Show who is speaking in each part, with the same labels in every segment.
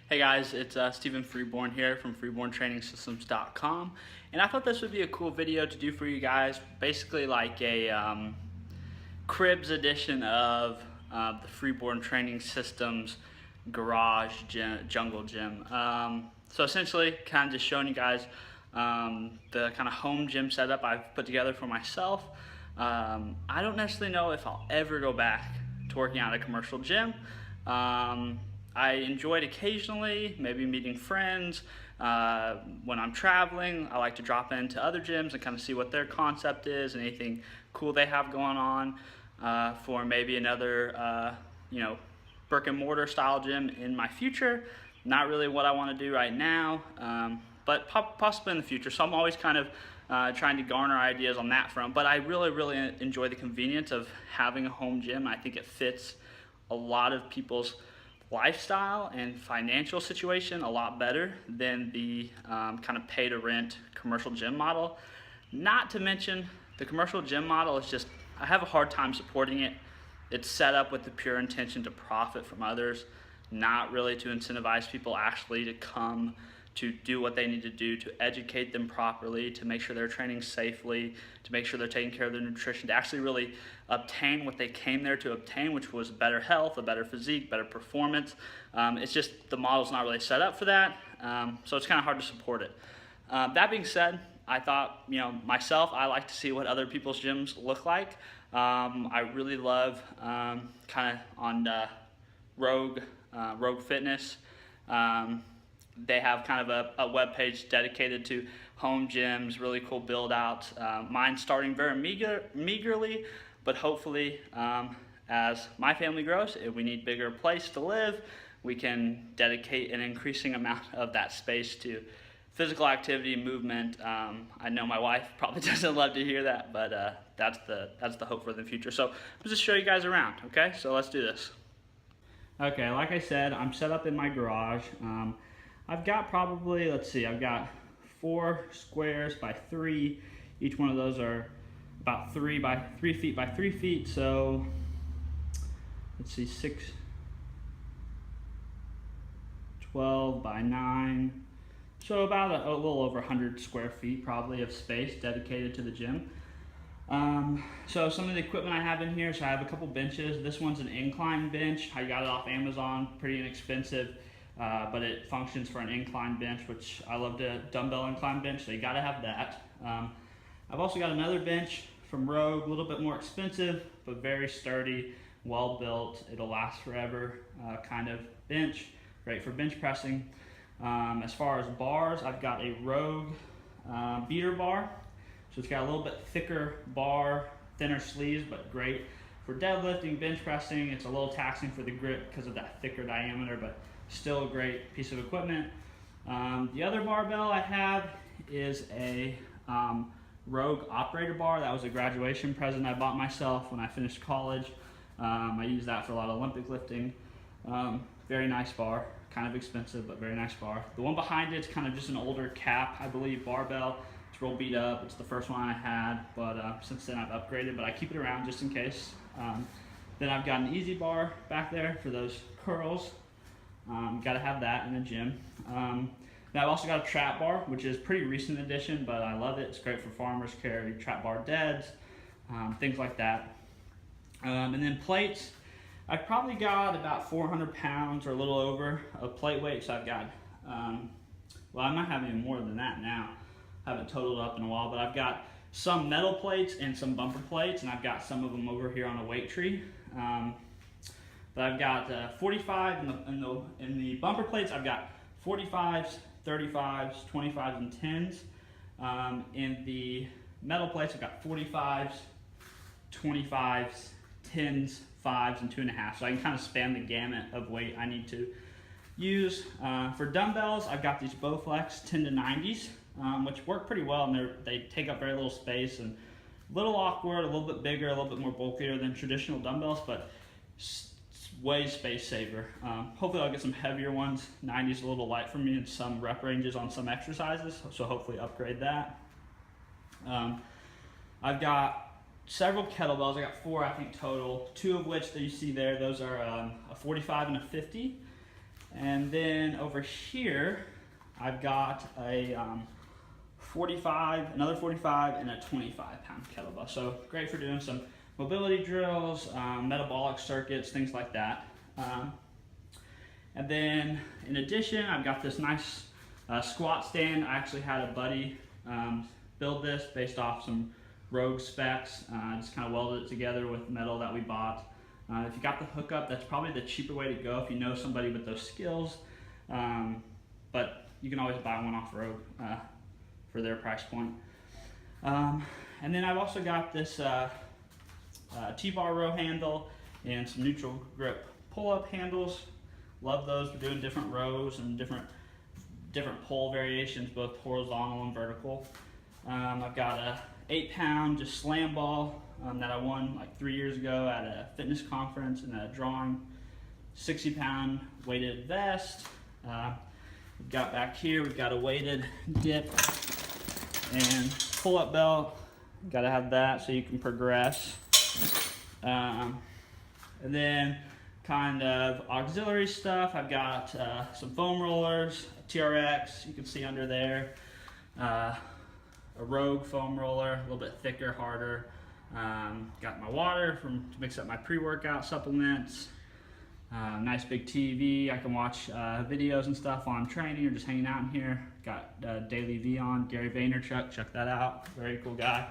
Speaker 1: Hey guys, it's Stephen Freeborn here from freeborntrainingsystems.com, and I thought this would be a cool video to do for you guys. Basically like a cribs edition of the Freeborn Training Systems garage jungle gym. So essentially kind of just showing you guys the kind of home gym setup I've put together for myself. I don't necessarily know if I'll ever go back to working out at a commercial gym. I enjoy it occasionally, maybe meeting friends. When I'm traveling, I like to drop into other gyms and kind of see what their concept is and anything cool they have going on for maybe another, brick and mortar style gym in my future. Not really what I want to do right now, but possibly in the future. So I'm always kind of trying to garner ideas on that front. But I really enjoy the convenience of having a home gym. I think it fits a lot of people's lifestyle and financial situation a lot better than the kind of pay to rent commercial gym model. Not to mention the commercial gym model is just, I have a hard time supporting it. It's set up with the pure intention to profit from others, not really to incentivize people actually to come to do what they need to do, to educate them properly, to make sure they're training safely, to make sure they're taking care of their nutrition, to actually really obtain what they came there to obtain, which was better health, a better physique, better performance. It's just the model's not really set up for that, so it's kind of hard to support it. That being said, I thought, myself, I like to see what other people's gyms look like. I really love kind of on Rogue Fitness. They have kind of a web page dedicated to home gyms, really cool build outs. Mine's starting very meagerly, but hopefully as my family grows, if we need bigger place to live, we can dedicate an increasing amount of that space to physical activity, movement. I know my wife probably doesn't love to hear that, but that's the hope for the future. So I'll just show you guys around, okay? So let's do this. Okay, like I said, I'm set up in my garage. I've got probably, I've got 4 squares by 3. Each one of those are about 3 feet by 3 feet. So let's see, 12 by 9. So about a little over 100 square feet probably of space dedicated to the gym. So some of the equipment I have in here, so I have a couple benches. This one's an incline bench. I got it off Amazon, pretty inexpensive. But it functions for an incline bench, which I love to dumbbell incline bench, so you gotta have that. I've also got another bench from Rogue, a little bit more expensive, but very sturdy, well built, it'll last forever kind of bench, great for bench pressing. As far as bars, I've got a Rogue beater bar, so it's got a little bit thicker bar, thinner sleeves, but great for deadlifting, bench pressing. It's a little taxing for the grip because of that thicker diameter, but still a great piece of equipment. The other barbell I have is a Rogue operator bar. That was a graduation present I bought myself when I finished college. I use that for a lot of Olympic lifting. Very nice bar, kind of expensive, but very nice bar. The one behind it's kind of just an older cap, I believe, barbell. It's real beat up. It's the first one I had, but since then I've upgraded, but I keep it around just in case. Then I've got an easy bar back there for those curls. Got to have that in a gym. Now I've also got a trap bar, which is a pretty recent addition, but I love it. It's great for farmers carry, trap bar deads, things like that. And then plates, I've probably got about 400 pounds or a little over of plate weight. So I've got, well, I might have even more than that now. I haven't totaled up in a while, but I've got some metal plates and some bumper plates, and I've got some of them over here on a weight tree. But I've got 45 in the bumper plates. I've got 45s, 35s, 25s, and 10s. In the metal plates, I've got 45s, 25s, 10s, 5s, and 2.5. So I can kind of span the gamut of weight I need to use. For dumbbells, I've got these Bowflex 10 to 90s, which work pretty well, and they take up very little space and a little awkward, a little bit bigger, a little bit more bulkier than traditional dumbbells, but way space saver. Hopefully I'll get some heavier ones. 90's a little light for me in some rep ranges on some exercises, so hopefully upgrade that. I've got several kettlebells. I got 4, I think, total. 2 of which that you see there, those are a 45 and a 50. And And then over here, I've got a 45, another 45, and a 25-pound kettlebell. So great for doing some mobility drills, metabolic circuits, things like that. And then in addition, I've got this nice squat stand. I actually had a buddy build this based off some Rogue specs. Just kind of welded it together with metal that we bought. If you got the hookup, that's probably the cheaper way to go if you know somebody with those skills. But you can always buy one off Rogue for their price point. And then I've also got this T-bar row handle and some neutral grip pull-up handles. Love those for doing different rows and different pull variations, both horizontal and vertical. I've got a 8-pound just slam ball that I won like 3 years ago at a fitness conference and a drawing. 60-pound weighted vest. We've got back here, we've got a weighted dip and pull-up belt. Got to have that so you can progress. And then kind of auxiliary stuff. I've got some foam rollers, a TRX, you can see under there, a Rogue foam roller, a little bit thicker, harder. Got my water to mix up my pre-workout supplements. Nice big TV. I can watch videos and stuff while I'm training or just hanging out in here. Got Daily V on, Gary Vaynerchuk, check that out. Very cool guy.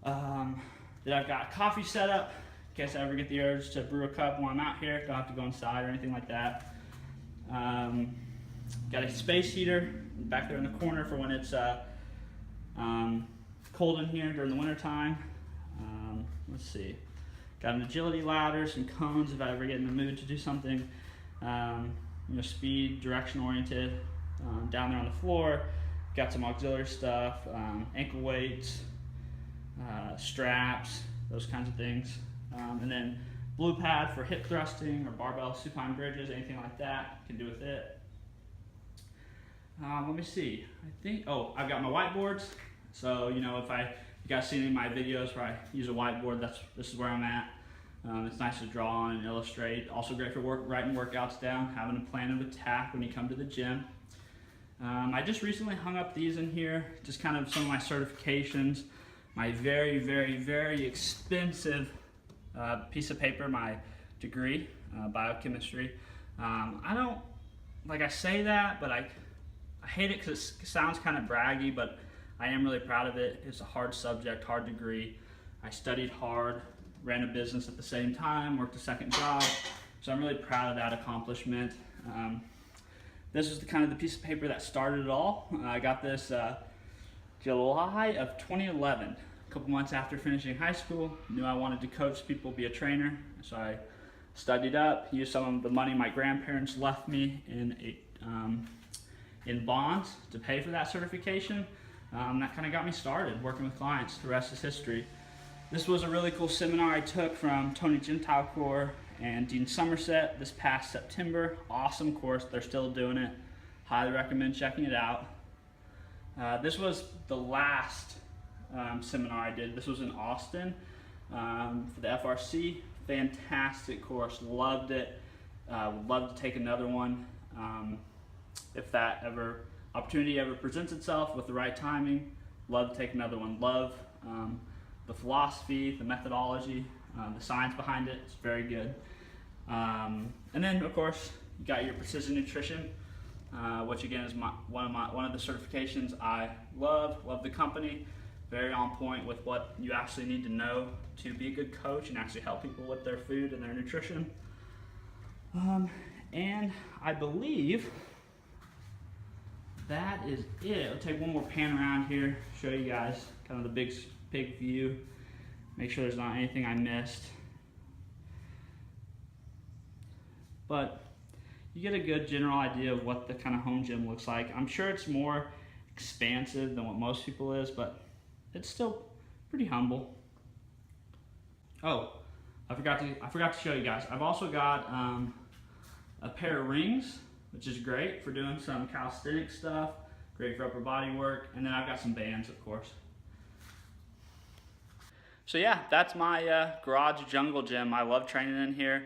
Speaker 1: Then I've got a coffee setup in case I ever get the urge to brew a cup while I'm out here. Don't have to go inside or anything like that. Got a space heater back there in the corner for when it's cold in here during the winter time. Let's see. Got an agility ladder, some cones if I ever get in the mood to do something, speed, direction oriented. Down there on the floor, got some auxiliary stuff, ankle weights, straps, those kinds of things. And then blue pad for hip thrusting or barbell supine bridges, anything like that, can do with it. Let me see, I've got my whiteboards. So, if you guys see any of my videos where I use a whiteboard, this is where I'm at. It's nice to draw on and illustrate. Also great for writing workouts down, having a plan of attack when you come to the gym. I just recently hung up these in here, just kind of some of my certifications, my very, very, very expensive piece of paper, my degree, biochemistry. I say that, but I hate it because it sounds kind of braggy, but I am really proud of it. It's a hard subject, hard degree. I studied hard, ran a business at the same time, worked a second job, so I'm really proud of that accomplishment. This is the piece of paper that started it all. I got this July of 2011, a couple months after finishing high school. Knew I wanted to coach people, be a trainer, so I studied up, used some of the money my grandparents left me in bonds to pay for that certification. That kind of got me started working with clients. The rest is history. This was a really cool seminar I took from Tony Gentilecore and Dean Somerset this past September. Awesome course, they're still doing it. Highly recommend checking it out. This was the last seminar I did. This was in Austin for the FRC. Fantastic course, loved it. Would love to take another one if that opportunity ever presents itself with the right timing. Love to take another one. Love the philosophy, the methodology, the science behind it. It's very good. And then of course you got your precision nutrition, which again is one of the certifications I love the company. Very on point with what you actually need to know to be a good coach and actually help people with their food and their nutrition. And I believe that is it. I'll take one more pan around here, show you guys kind of the big view. Make sure there's not anything I missed. But you get a good general idea of what the kind of home gym looks like. I'm sure it's more expansive than what most people is, but it's still pretty humble. Oh, I forgot to show you guys. I've also got a pair of rings, which is great for doing some calisthenic stuff, great for upper body work, and then I've got some bands, of course. So yeah, that's my garage jungle gym. I love training in here.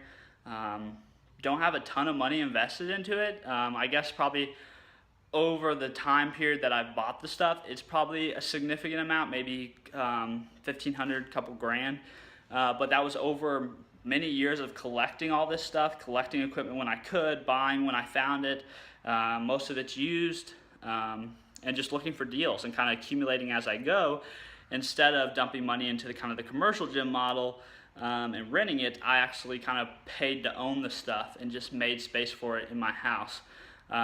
Speaker 1: don't have a ton of money invested into it. I guess probably over the time period that I've bought the stuff, it's probably a significant amount, maybe $1,500, couple grand. But that was over many years of collecting all this stuff, collecting equipment when I could, buying when I found it. Most of it's used, and just looking for deals and kind of accumulating as I go. Instead of dumping money into the kind of the commercial gym model and renting it, I actually kind of paid to own the stuff and just made space for it in my house.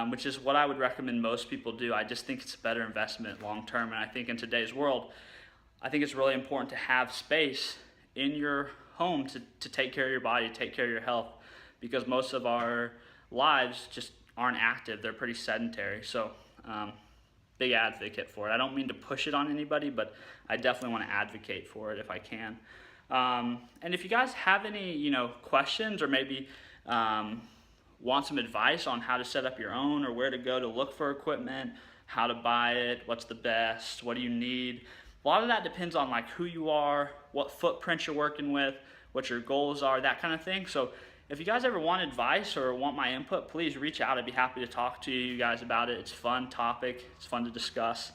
Speaker 1: Which is what I would recommend most people do. I just think it's a better investment long term, and I think in today's world, I think it's really important to have space in your home to take care of your body, take care of your health, because most of our lives just aren't active. They're pretty sedentary. So big advocate for it. I don't mean to push it on anybody, but I definitely want to advocate for it if I can. And if you guys have any questions, or maybe want some advice on how to set up your own, or where to go to look for equipment, how to buy it, what's the best, what do you need. A lot of that depends on like who you are, what footprint you're working with, what your goals are, that kind of thing. So if you guys ever want advice or want my input, please reach out. I'd be happy to talk to you guys about it. It's a fun topic. It's fun to discuss,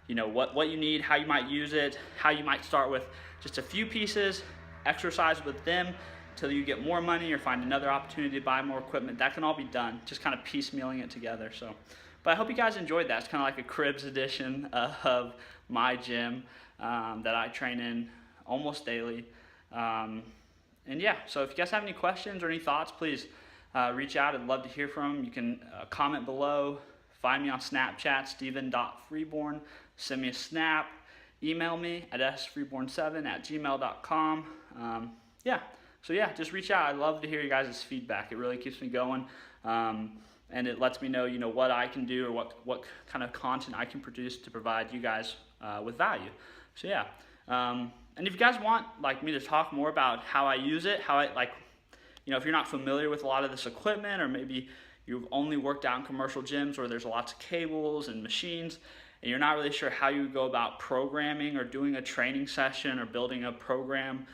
Speaker 1: what you need, how you might use it, how you might start with just a few pieces, exercise with them until you get more money or find another opportunity to buy more equipment. That can all be done, just kind of piecemealing it together. So, but I hope you guys enjoyed that. It's kind of like a cribs edition of my gym that I train in almost daily. And yeah, so if you guys have any questions or any thoughts, please reach out. I'd love to hear from them. You can comment below, find me on Snapchat, steven.freeborn, send me a snap, email me at sfreeborn7@gmail.com. So yeah, just reach out. I'd love to hear you guys' feedback. It really keeps me going, and it lets me know, what I can do, or what kind of content I can produce to provide you guys with value. So yeah, and if you guys want me to talk more about how I use it, how I if you're not familiar with a lot of this equipment, or maybe you've only worked out in commercial gyms where there's lots of cables and machines, and you're not really sure how you go about programming or doing a training session or building a program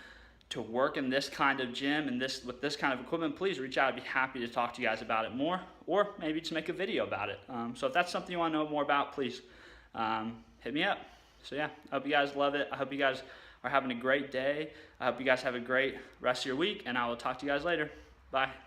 Speaker 1: to work in this kind of gym and with this kind of equipment, please reach out. I'd be happy to talk to you guys about it more, or maybe just make a video about it. So if that's something you want to know more about, please hit me up. So yeah, I hope you guys love it. I hope you guys are having a great day. I hope you guys have a great rest of your week, and I will talk to you guys later. Bye.